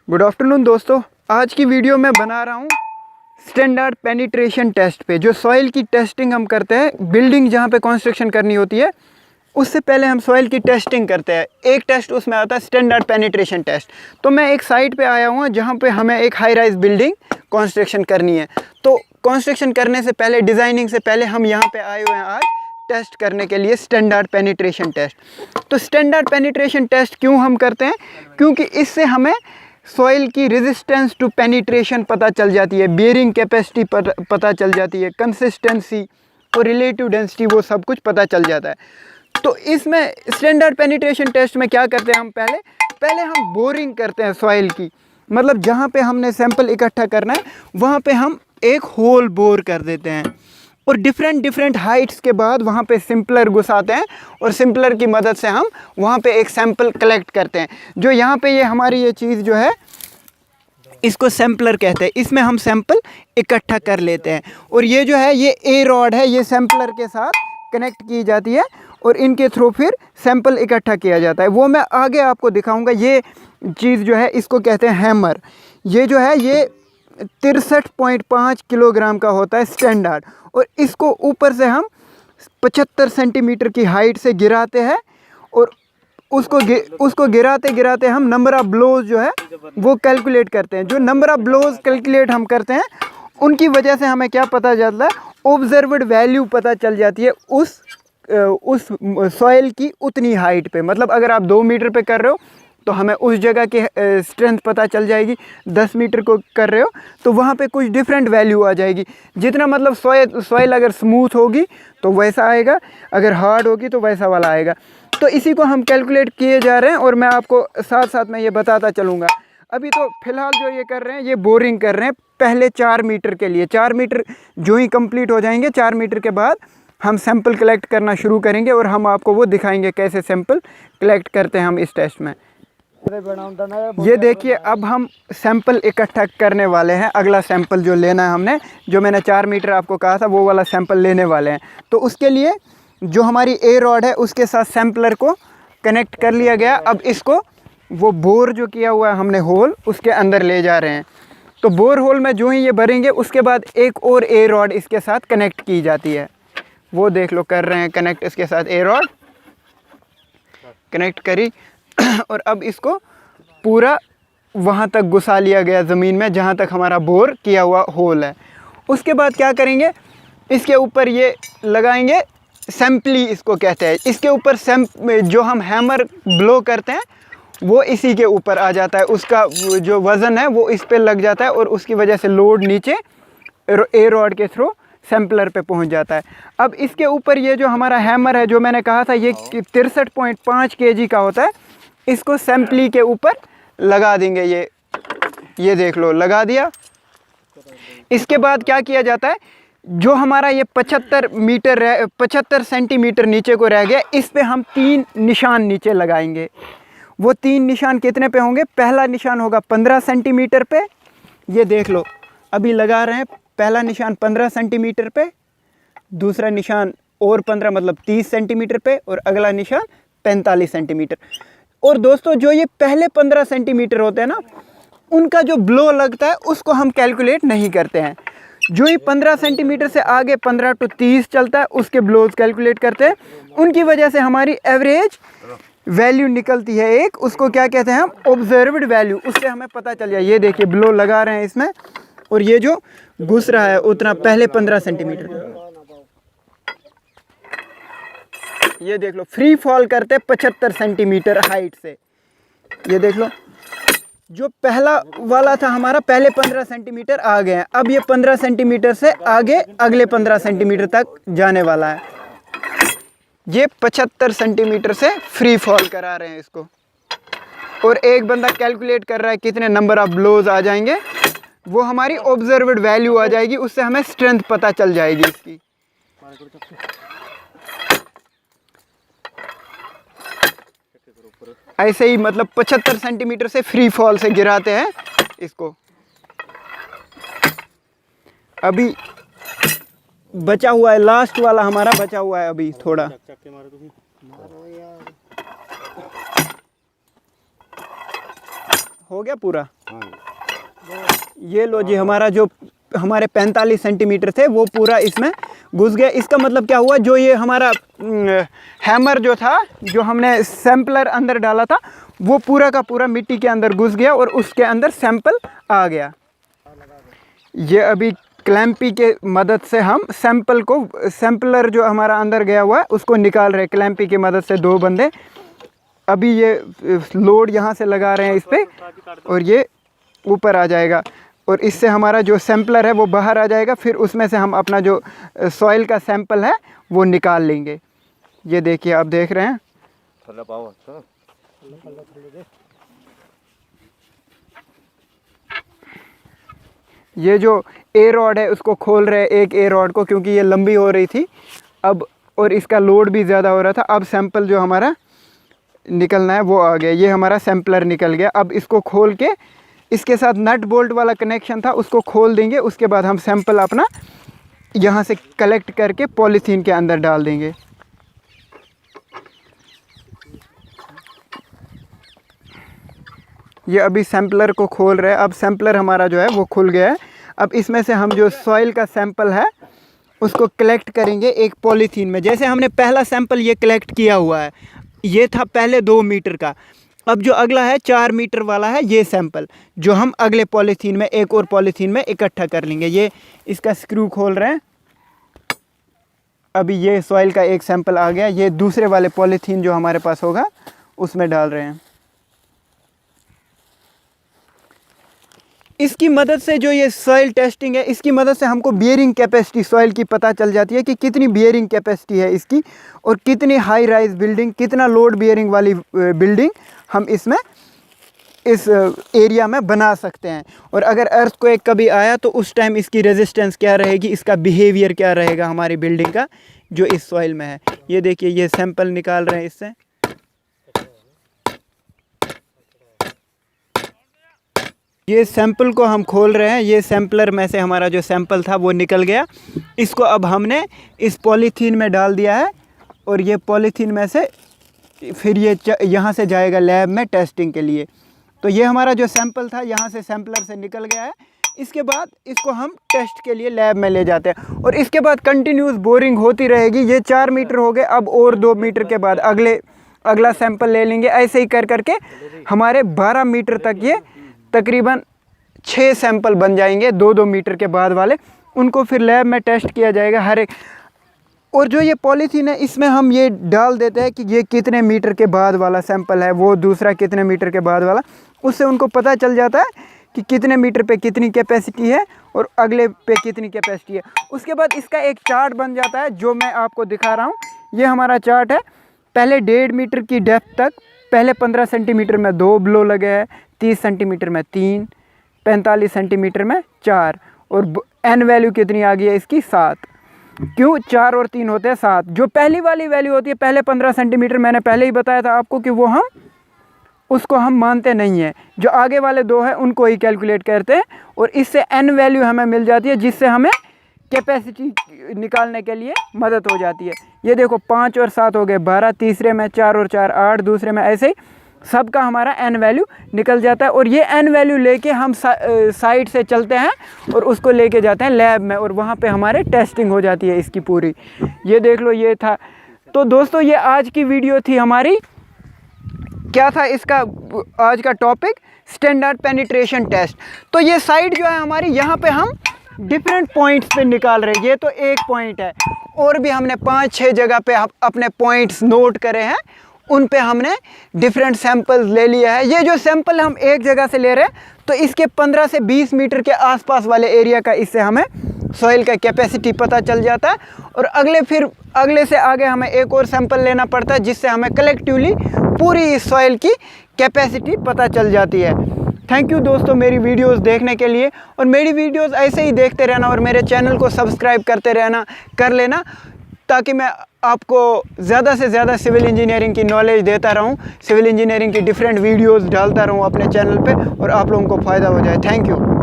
Good afternoon दोस्तों, आज की वीडियो मैं बना रहा हूँ स्टैंडर्ड पेनिट्रेशन टेस्ट पे। जो सॉइल की टेस्टिंग हम करते हैं, बिल्डिंग जहाँ पे कंस्ट्रक्शन करनी होती है उससे पहले हम सॉइल की टेस्टिंग करते हैं। एक टेस्ट उसमें आता है स्टैंडर्ड पेनिट्रेशन टेस्ट। तो मैं एक साइट पे आया हूँ जहाँ पे हमें एक हाई राइज बिल्डिंग कंस्ट्रक्शन करनी है। तो कंस्ट्रक्शन करने से पहले, डिज़ाइनिंग से पहले हम यहाँ पे आए हुए हैं आज टेस्ट करने के लिए स्टैंडर्ड पेनिट्रेशन टेस्ट। तो स्टैंडर्ड पेनिट्रेशन टेस्ट क्यों हम करते हैं? क्योंकि इससे हमें सॉइल की रेजिस्टेंस टू पेनिट्रेशन पता चल जाती है, बेयरिंग कैपेसिटी पता चल जाती है, कंसिस्टेंसी और रिलेटिव डेंसिटी, वो सब कुछ पता चल जाता है। तो इसमें स्टैंडर्ड पेनिट्रेशन टेस्ट में क्या करते हैं, हम पहले हम बोरिंग करते हैं सॉइल की। मतलब जहाँ पे हमने सैंपल इकट्ठा करना है वहाँ पे हम एक होल बोर कर देते हैं और डिफरेंट हाइट्स के बाद वहाँ पे सिंपलर घुसाते हैं और सिंपलर की मदद से हम वहाँ पे एक सैंपल कलेक्ट करते हैं। जो यहाँ पे ये हमारी ये चीज़ जो है इसको सैंपलर कहते हैं। इसमें हम सैंपल इकट्ठा कर लेते हैं और ये जो है ये ए रॉड है, ये सैंपलर के साथ कनेक्ट की जाती है और इनके थ्रू फिर सैंपल इकट्ठा किया जाता है। वो मैं आगे आपको दिखाऊँगा। ये चीज़ जो है इसको कहते हैं हैमर। ये जो है ये 63.5 किलोग्राम का होता है स्टैंडर्ड, और इसको ऊपर से हम 75 सेंटीमीटर की हाइट से गिराते हैं और उसको गिराते गिराते हम नंबर ऑफ़ ब्लोज जो है वो कैलकुलेट करते हैं। जो नंबर ऑफ़ ब्लोज कैलकुलेट हम करते हैं उनकी वजह से हमें क्या पता चलता है, ऑब्जर्व्ड वैल्यू पता चल जाती है उस सॉइल की उतनी हाइट पे। मतलब अगर आप 2 मीटर पे कर रहे हो तो हमें उस जगह की स्ट्रेंथ पता चल जाएगी। 10 मीटर को कर रहे हो तो वहाँ पे कुछ डिफरेंट वैल्यू आ जाएगी। जितना मतलब सॉइल अगर स्मूथ होगी तो वैसा आएगा, अगर हार्ड होगी तो वैसा वाला आएगा। तो इसी को हम कैलकुलेट किए जा रहे हैं और मैं आपको साथ साथ में ये बताता चलूँगा। अभी तो फ़िलहाल जो ये कर रहे हैं, ये बोरिंग कर रहे हैं पहले 4 मीटर के लिए। 4 मीटर जो ही कंप्लीट हो जाएंगे, 4 मीटर के बाद हम सैंपल कलेक्ट करना शुरू करेंगे और हम आपको वो दिखाएंगे कैसे सैंपल कलेक्ट करते हैं हम इस टेस्ट में। ये देखिए, अब हम सैंपल इकट्ठा करने वाले हैं। अगला सैंपल जो लेना है हमने, जो मैंने 4 मीटर आपको कहा था, वो वाला सैंपल लेने वाले हैं। तो उसके लिए जो हमारी ए रॉड है उसके साथ सैंपलर को कनेक्ट कर लिया गया। अब इसको वो बोर जो किया हुआ है हमने होल, उसके अंदर ले जा रहे हैं। तो बोर होल में जो ही ये भरेंगे उसके बाद एक और ए रॉड इसके साथ कनेक्ट की जाती है। वो देख लो कर रहे हैं कनेक्ट इसके साथ। ए रॉड कनेक्ट करी और अब इसको पूरा वहाँ तक घुसा लिया गया ज़मीन में जहाँ तक हमारा बोर किया हुआ होल है। उसके बाद क्या करेंगे, इसके ऊपर ये लगाएंगे सैंपली, इसको कहते हैं। इसके ऊपर जो हम हैमर ब्लो करते हैं वो इसी के ऊपर आ जाता है। उसका जो वज़न है वो इस पे लग जाता है और उसकी वजह से लोड नीचे ए रॉड के थ्रू सैंपलर पे पहुंच जाता है। अब इसके ऊपर ये जो हमारा हैमर है, जो मैंने कहा था ये 63.5 kg का होता है, इसको सैंपली के ऊपर लगा देंगे। ये देख लो, लगा दिया। इसके बाद क्या किया जाता है, जो हमारा ये 75 सेंटीमीटर नीचे को रह गया, इस पे हम 3 निशान नीचे लगाएंगे। वो 3 निशान कितने पे होंगे? पहला निशान होगा 15 सेंटीमीटर पे। ये देख लो, अभी लगा रहे हैं। पहला निशान 15 सेंटीमीटर पे, दूसरा निशान और 15 मतलब 30 सेंटीमीटर पे, और अगला निशान 45 सेंटीमीटर। और दोस्तों, जो ये पहले 15 सेंटीमीटर होते हैं ना, उनका जो ब्लो लगता है उसको हम कैलकुलेट नहीं करते हैं। जो ही 15 सेंटीमीटर से आगे 15 to 30 चलता है उसके ब्लोज कैलकुलेट करते हैं। उनकी वजह से हमारी एवरेज वैल्यू निकलती है एक, उसको क्या कहते हैं हम? Observed value. उससे हमें पता चल जाए। ये देखिए, ब्लो लगा रहे हैं इसमें और ये जो घुस रहा है उतना पहले 15 सेंटीमीटर। ये देख लो, फ्री फॉल करते 75 सेंटीमीटर हाइट से। ये देख लो, जो पहला वाला था हमारा, पहले 15 सेंटीमीटर आ गए हैं। अब ये 15 सेंटीमीटर से आगे अगले 15 सेंटीमीटर तक जाने वाला है। ये 75 सेंटीमीटर से फ्री फॉल करा रहे हैं इसको, और एक बंदा कैलकुलेट कर रहा है कितने नंबर ऑफ ब्लोज आ जाएंगे। वो हमारी ऑब्जर्व्ड वैल्यू आ जाएगी, उससे हमें स्ट्रेंथ पता चल जाएगी इसकी। ऐसे ही मतलब 75 सेंटीमीटर से फ्री फॉल से गिराते हैं इसको। अभी बचा हुआ है, लास्ट वाला हमारा बचा हुआ है अभी थोड़ा। हो गया पूरा। ये लो जी, हमारा जो हमारे 45 सेंटीमीटर थे वो पूरा इसमें घुस गया। इसका मतलब क्या हुआ, जो ये हमारा हैमर जो था, जो हमने सैंपलर अंदर डाला था, वो पूरा का पूरा मिट्टी के अंदर घुस गया और उसके अंदर सैंपल आ गया। ये अभी क्लैंपी के मदद से हम सैंपल को, सैंपलर जो हमारा अंदर गया हुआ है उसको निकाल रहे हैं क्लैंपी की मदद से। 2 बंदे अभी ये लोड यहाँ से लगा रहे हैं इस पर और ये ऊपर आ जाएगा और इससे हमारा जो सैंपलर है वो बाहर आ जाएगा। फिर उसमें से हम अपना जो सॉइल का सैंपल है वो निकाल लेंगे। ये देखिए, आप देख रहे हैं। ये जो ए रॉड है उसको खोल रहे हैं, एक ए रॉड को, क्योंकि ये लंबी हो रही थी अब और इसका लोड भी ज़्यादा हो रहा था। अब सैंपल जो हमारा निकलना है वो आ गया। ये हमारा सैंपलर निकल गया। अब इसको खोल के इसके साथ नट बोल्ट वाला कनेक्शन था उसको खोल देंगे। उसके बाद हम सैंपल अपना यहाँ से कलेक्ट करके पॉलीथीन के अंदर डाल देंगे। ये अभी सैंपलर को खोल रहे हैं। अब सैंपलर हमारा जो है वो खुल गया है। अब इसमें से हम जो सॉइल का सैंपल है उसको कलेक्ट करेंगे एक पॉलीथीन में। जैसे हमने पहला सैंपल ये कलेक्ट किया हुआ है, ये था पहले 2 मीटर का। अब जो अगला है 4 मीटर वाला है ये सैंपल, जो हम अगले पॉलीथीन में, एक और पॉलीथीन में इकट्ठा कर लेंगे। ये इसका स्क्रू खोल रहे हैं। अभी ये सॉइल का एक सैंपल आ गया। ये दूसरे वाले पॉलीथीन जो हमारे पास होगा उसमें डाल रहे हैं। इसकी मदद से, जो ये सॉइल टेस्टिंग है, इसकी मदद से हमको बियरिंग कैपेसिटी सॉइल की पता चल जाती है कि कितनी बियरिंग कैपेसिटी है इसकी और कितनी हाई राइज बिल्डिंग, कितना लोड बियरिंग वाली बिल्डिंग हम इसमें, इस एरिया में बना सकते हैं। और अगर अर्थक्वेक कभी आया तो उस टाइम इसकी रेजिस्टेंस क्या रहेगी, इसका बिहेवियर क्या रहेगा हमारी बिल्डिंग का, जो इस सॉइल में है। ये देखिए, ये सैंपल निकाल रहे हैं इससे। ये सैंपल को हम खोल रहे हैं। ये सैंपलर में से हमारा जो सैंपल था वो निकल गया। इसको अब हमने इस पॉलीथीन में डाल दिया है और ये पॉलीथीन में से फिर ये यहाँ से जाएगा लैब में टेस्टिंग के लिए। तो ये हमारा जो सैंपल था यहाँ से सैंपलर से निकल गया है। इसके बाद इसको हम टेस्ट के लिए लैब में ले जाते हैं और इसके बाद कंटिन्यूस बोरिंग होती रहेगी। ये 4 मीटर हो गए, अब और 2 मीटर के बाद अगला सैंपल ले लेंगे। ऐसे ही कर करके हमारे 12 मीटर तक ये तकरीबन 6 सैंपल बन जाएंगे, 2-2 मीटर के बाद वाले। उनको फिर लैब में टेस्ट किया जाएगा हर एक। और जो ये पॉलीथीन है इसमें हम ये डाल देते हैं कि ये कितने मीटर के बाद वाला सैंपल है, वो दूसरा कितने मीटर के बाद वाला। उससे उनको पता चल जाता है कि कितने मीटर पे कितनी कैपेसिटी है और अगले पे कितनी कैपेसिटी है। उसके बाद इसका एक चार्ट बन जाता है जो मैं आपको दिखा रहा हूँ। ये हमारा चार्ट है। पहले 1.5 मीटर की डेप्थ तक पहले 15 सेंटीमीटर में 2 ब्लो लगे हैं, 30 सेंटीमीटर में 3, 45 सेंटीमीटर में 4 और एन वैल्यू कितनी आ गई है इसकी 7। क्यों 4 और 3 होते हैं 7। जो पहली वाली वैल्यू होती है पहले 15 सेंटीमीटर, मैंने पहले ही बताया था आपको कि वो उसको हम मानते नहीं हैं। जो आगे वाले 2 हैं उनको ही कैलकुलेट करते हैं और इससे एन वैल्यू हमें मिल जाती है, जिससे हमें कैपेसिटी निकालने के लिए मदद हो जाती है। ये देखो 5 और 7 हो गए 12, तीसरे में 4 और 4 8, दूसरे में ऐसे ही सबका हमारा एन वैल्यू निकल जाता है। और ये एन वैल्यू लेके हम साइड से चलते हैं और उसको लेके जाते हैं लैब में और वहाँ पे हमारे टेस्टिंग हो जाती है इसकी पूरी। ये देख लो, ये था। तो दोस्तों ये आज की वीडियो थी हमारी। क्या था इसका आज का टॉपिक, स्टैंडर्ड पेनिट्रेशन टेस्ट। तो ये साइड जो है हमारी, यहाँ पे हम डिफरेंट पॉइंट्स पे निकाल रहे हैं। ये तो एक पॉइंट है, और भी हमने 5-6 जगह पे अपने पॉइंट्स नोट करे हैं, उन पे हमने डिफरेंट सैंपल्स ले लिया है। ये जो सैंपल हम एक जगह से ले रहे हैं तो इसके 15 से 20 मीटर के आसपास वाले एरिया का इससे हमें सॉइल का कैपेसिटी पता चल जाता है। और अगले से आगे हमें एक और सैंपल लेना पड़ता है, जिससे हमें कलेक्टिवली पूरी सॉइल की कैपेसिटी पता चल जाती है। थैंक यू दोस्तों मेरी वीडियोस देखने के लिए, और मेरी वीडियोस ऐसे ही देखते रहना और मेरे चैनल को सब्सक्राइब कर लेना, ताकि मैं आपको ज़्यादा से ज़्यादा सिविल इंजीनियरिंग की नॉलेज देता रहूं, सिविल इंजीनियरिंग की डिफरेंट वीडियोस डालता रहूं अपने चैनल पे और आप लोगों को फ़ायदा हो जाए। Thank you.